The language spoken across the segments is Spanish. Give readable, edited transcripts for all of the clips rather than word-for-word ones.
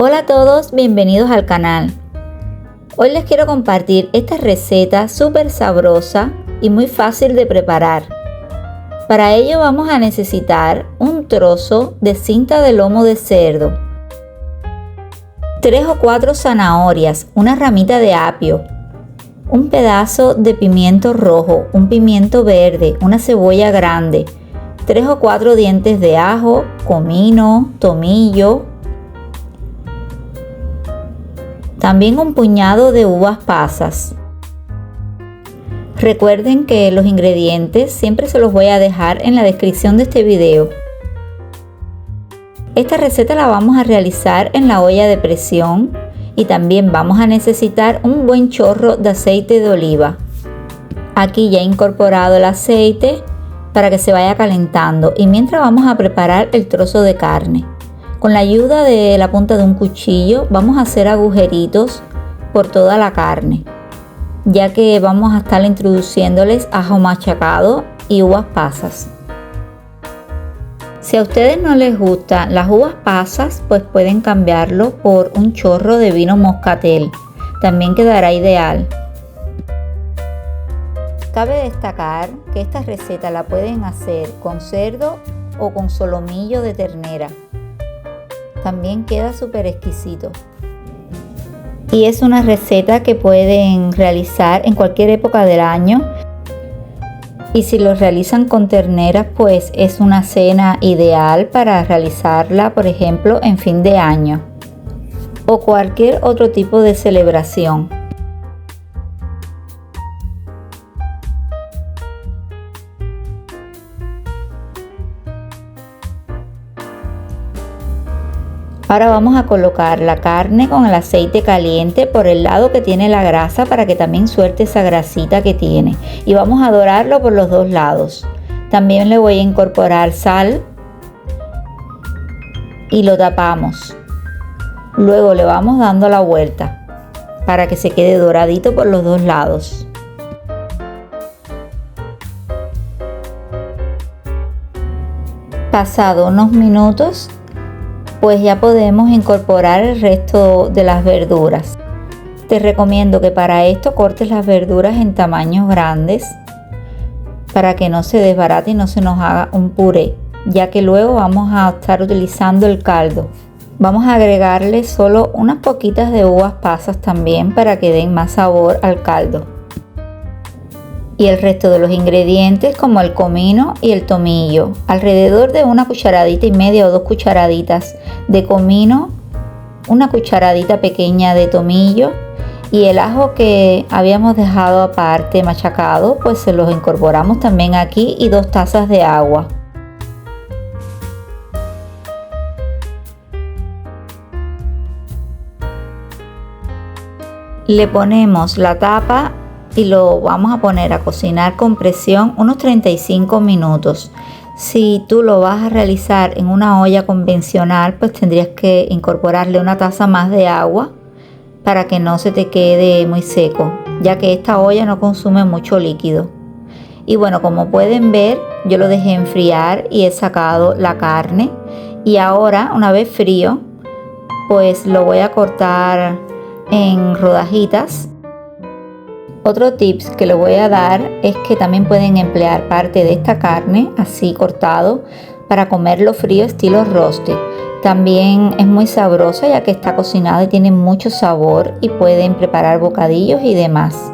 Hola a todos, bienvenidos al canal. Hoy les quiero compartir esta receta súper sabrosa y muy fácil de preparar. Para ello vamos a necesitar un trozo de cinta de lomo de cerdo, 3 o 4 zanahorias, una ramita de apio, un pedazo de pimiento rojo, un pimiento verde, una cebolla grande, 3 o 4 dientes de ajo, comino, tomillo, también un puñado de uvas pasas. Recuerden que los ingredientes siempre se los voy a dejar en la descripción de este video. Esta receta la vamos a realizar en la olla de presión y también vamos a necesitar un buen chorro de aceite de oliva. Aquí ya he incorporado el aceite para que se vaya calentando y mientras vamos a preparar el trozo de carne. Con la ayuda de la punta de un cuchillo vamos a hacer agujeritos por toda la carne, ya que vamos a estar introduciéndoles ajo machacado y uvas pasas. Si a ustedes no les gustan las uvas pasas, pues pueden cambiarlo por un chorro de vino moscatel, también quedará ideal. Cabe destacar que esta receta la pueden hacer con cerdo o con solomillo de ternera. También queda súper exquisito. Y es una receta que pueden realizar en cualquier época del año. Y si lo realizan con terneras, pues es una cena ideal para realizarla, por ejemplo, en fin de año o cualquier otro tipo de celebración. Ahora vamos a colocar la carne con el aceite caliente por el lado que tiene la grasa para que también suelte esa grasita que tiene. Y vamos a dorarlo por los dos lados. También le voy a incorporar sal y lo tapamos. Luego le vamos dando la vuelta para que se quede doradito por los dos lados. Pasado unos minutos, pues ya podemos incorporar el resto de las verduras. Te recomiendo que para esto cortes las verduras en tamaños grandes para que no se desbarate y no se nos haga un puré, ya que luego vamos a estar utilizando el caldo. Vamos a agregarle solo unas poquitas de uvas pasas también para que den más sabor al caldo. Y el resto de los ingredientes como el comino y el tomillo, alrededor de una cucharadita y media o 2 cucharaditas de comino, una cucharadita pequeña de tomillo y el ajo que habíamos dejado aparte machacado, pues se los incorporamos también aquí y 2 tazas de agua. Le ponemos la tapa y lo vamos a poner a cocinar con presión unos 35 minutos. Si tú lo vas a realizar en una olla convencional, pues tendrías que incorporarle una taza más de agua para que no se te quede muy seco, ya que esta olla no consume mucho líquido. Y bueno, como pueden ver, yo lo dejé enfriar y he sacado la carne y ahora, una vez frío, pues lo voy a cortar en rodajitas. Otro tips que les voy a dar es que también pueden emplear parte de esta carne así cortado para comerlo frío estilo roste. También es muy sabrosa ya que está cocinada y tiene mucho sabor y pueden preparar bocadillos y demás.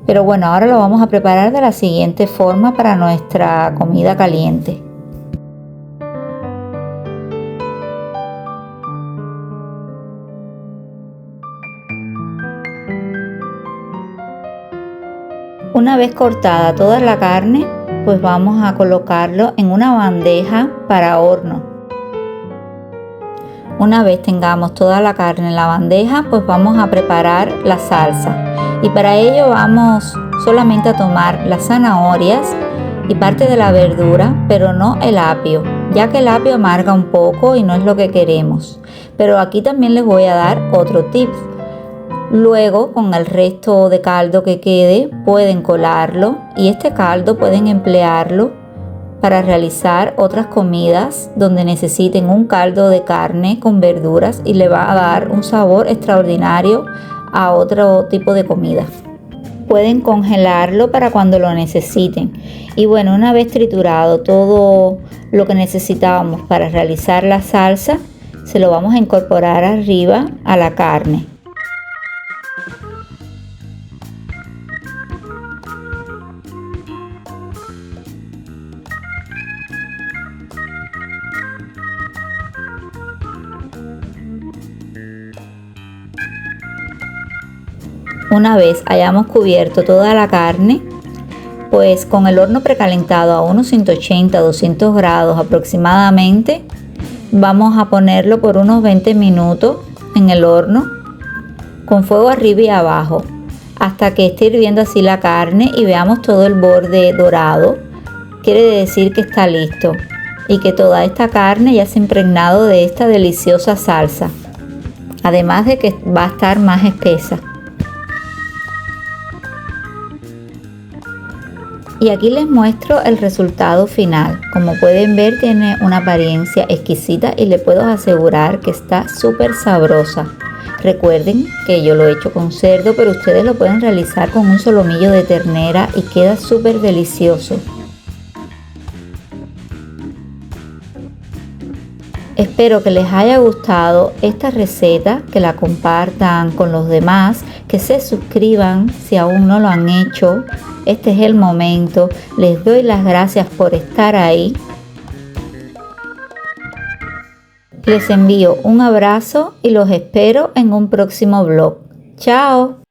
Pero bueno, ahora lo vamos a preparar de la siguiente forma para nuestra comida caliente. Una vez cortada toda la carne, pues vamos a colocarlo en una bandeja para horno. Una vez tengamos toda la carne en la bandeja, pues vamos a preparar la salsa. Y para ello vamos solamente a tomar las zanahorias y parte de la verdura, pero no el apio, ya que el apio amarga un poco y no es lo que queremos. Pero aquí también les voy a dar otro tip. Luego, con el resto de caldo que quede, pueden colarlo y este caldo pueden emplearlo para realizar otras comidas donde necesiten un caldo de carne con verduras y le va a dar un sabor extraordinario a otro tipo de comida. Pueden congelarlo para cuando lo necesiten. Y bueno, una vez triturado todo lo que necesitábamos para realizar la salsa, se lo vamos a incorporar arriba a la carne. Una vez hayamos cubierto toda la carne, pues con el horno precalentado a unos 180-200 grados aproximadamente, vamos a ponerlo por unos 20 minutos en el horno con fuego arriba y abajo hasta que esté hirviendo así la carne y veamos todo el borde dorado. Quiere decir que está listo y que toda esta carne ya se ha impregnado de esta deliciosa salsa, además de que va a estar más espesa. Y aquí les muestro el resultado final. Como pueden ver, tiene una apariencia exquisita y le puedo asegurar que está súper sabrosa. Recuerden que yo lo he hecho con cerdo, pero ustedes lo pueden realizar con un solomillo de ternera y queda súper delicioso. Espero que les haya gustado esta receta, que la compartan con los demás, que se suscriban si aún no lo han hecho. Este es el momento. Les doy las gracias por estar ahí. Les envío un abrazo y los espero en un próximo vlog. ¡Chao!